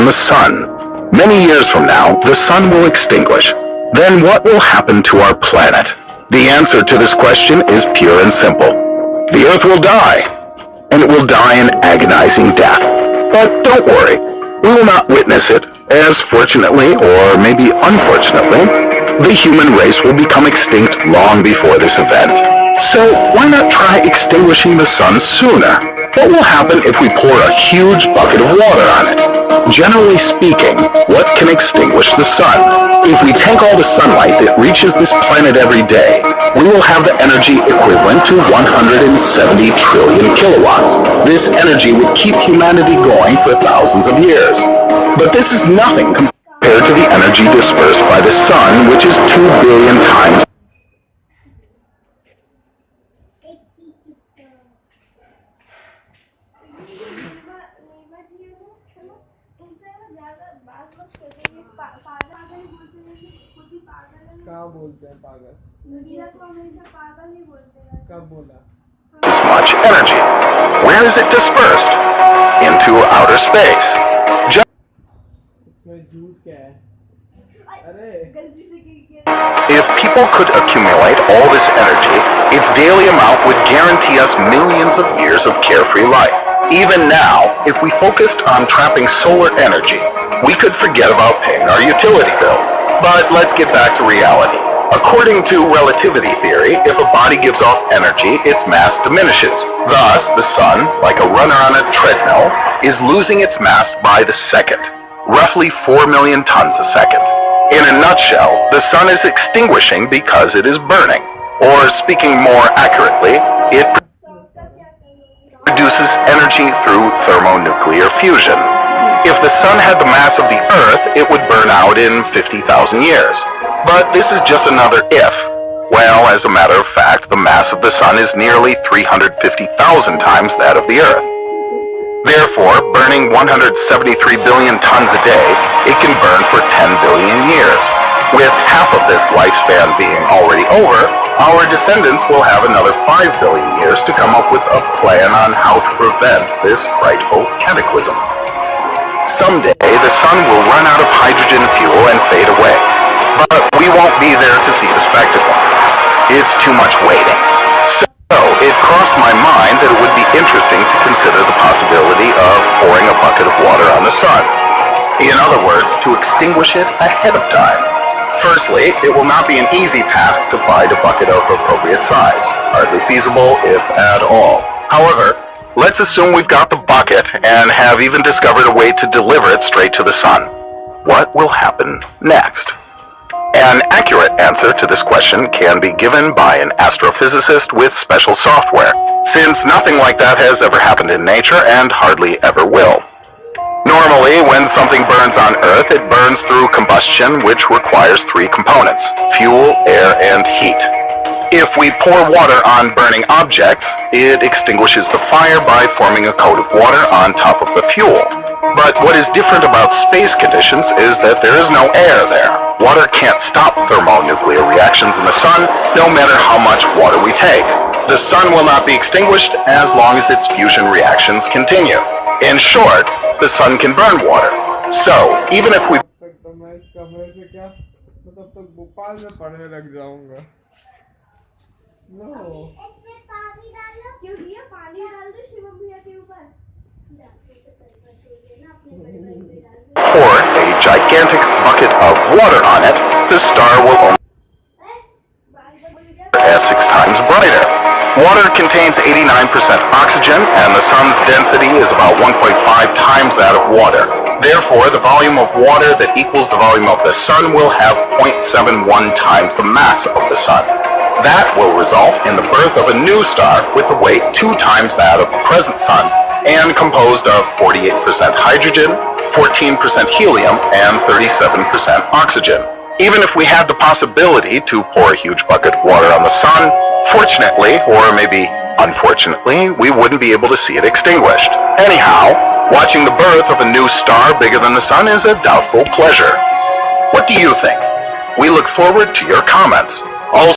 on the sun. Many years from now, the sun will extinguish. Then what will happen to our planet? The answer to this question is pure and simple. The Earth will die, and it will die an agonizing death. But don't worry, we will not witness it, as fortunately, or maybe unfortunately, the human race will become extinct long before this event. So why not try extinguishing the sun sooner? What will happen if we pour a huge bucket of water on it? Generally speaking, what can extinguish the sun? If we take all the sunlight that reaches this planet every day, we will have the energy equivalent to 170 trillion kilowatts. This energy would keep humanity going for thousands of years. But this is nothing compared to the energy dispersed by the sun, which is 2 billion times. कहाँ बोलते हैं पागल कब बोला As much energy. Where is it dispersed? Into outer space. इसमें झूठ क्या है अरे If people could accumulate all this energy, its daily amount would guarantee us millions of years of carefree life. Even now, if we focused on trapping solar energy, we could forget about paying our utility bills. But let's get back to reality. According to relativity theory, if a body gives off energy, its mass diminishes. Thus, the sun, like a runner on a treadmill, is losing its mass by the second, roughly 4 million tons a second. In a nutshell, the sun is extinguishing because it is burning. Or speaking more accurately, it produces energy through thermonuclear fusion. If the sun had the mass of the Earth, it would burn out in 50,000 years. But this is just another if. Well, as a matter of fact, the mass of the sun is nearly 350,000 times that of the Earth. Therefore, burning 173 billion tons a day, it can burn for 10 billion years. With half of this lifespan being already over, our descendants will have another 5 billion years to come up with a plan on how to prevent this frightful cataclysm. Someday, the sun will run out of hydrogen fuel and fade away. But we won't be there to see the spectacle. It's too much waiting. So, it crossed my mind that it would be interesting to consider the possibility of pouring a bucket of water on the sun. In other words, to extinguish it ahead of time. Firstly, it will not be an easy task to find a bucket of appropriate size. Hardly feasible, if at all. However, let's assume we've got the bucket and have even discovered a way to deliver it straight to the sun. What will happen next? An accurate answer to this question can be given by an astrophysicist with special software, since nothing like that has ever happened in nature and hardly ever will. Normally, when something burns on Earth, it burns through combustion, which requires 3 components: fuel, air, and heat. If we pour water on burning objects, it extinguishes the fire by forming a coat of water on top of the fuel. But what is different about space conditions is that there is no air there. Water can't stop thermonuclear reactions in the sun, no matter how much water we take. The sun will not be extinguished as long as its fusion reactions continue. In short, the sun can burn water. So, even if we तो मैं इस कमरे से क्या मैं तब तक भोपाल में पढ़ने लग जाऊंगा नो इसमें पानी डालो क्यों दिया पानी डाल दो शिवम भैया के ऊपर pour a gigantic bucket of water on it, the star will only be 6 times brighter. Water contains 89% oxygen, and the sun's density is about 1.5 times that of water. Therefore, the volume of water that equals the volume of the sun will have 0.71 times the mass of the sun. That will result in the birth of a new star with the weight 2 times that of the present sun, and composed of 48% hydrogen, 14% helium, and 37% oxygen. Even if we had the possibility to pour a huge bucket of water on the sun, fortunately, or maybe unfortunately, we wouldn't be able to see it extinguished. Anyhow, watching the birth of a new star bigger than the sun is a doubtful pleasure. What do you think? We look forward to your comments.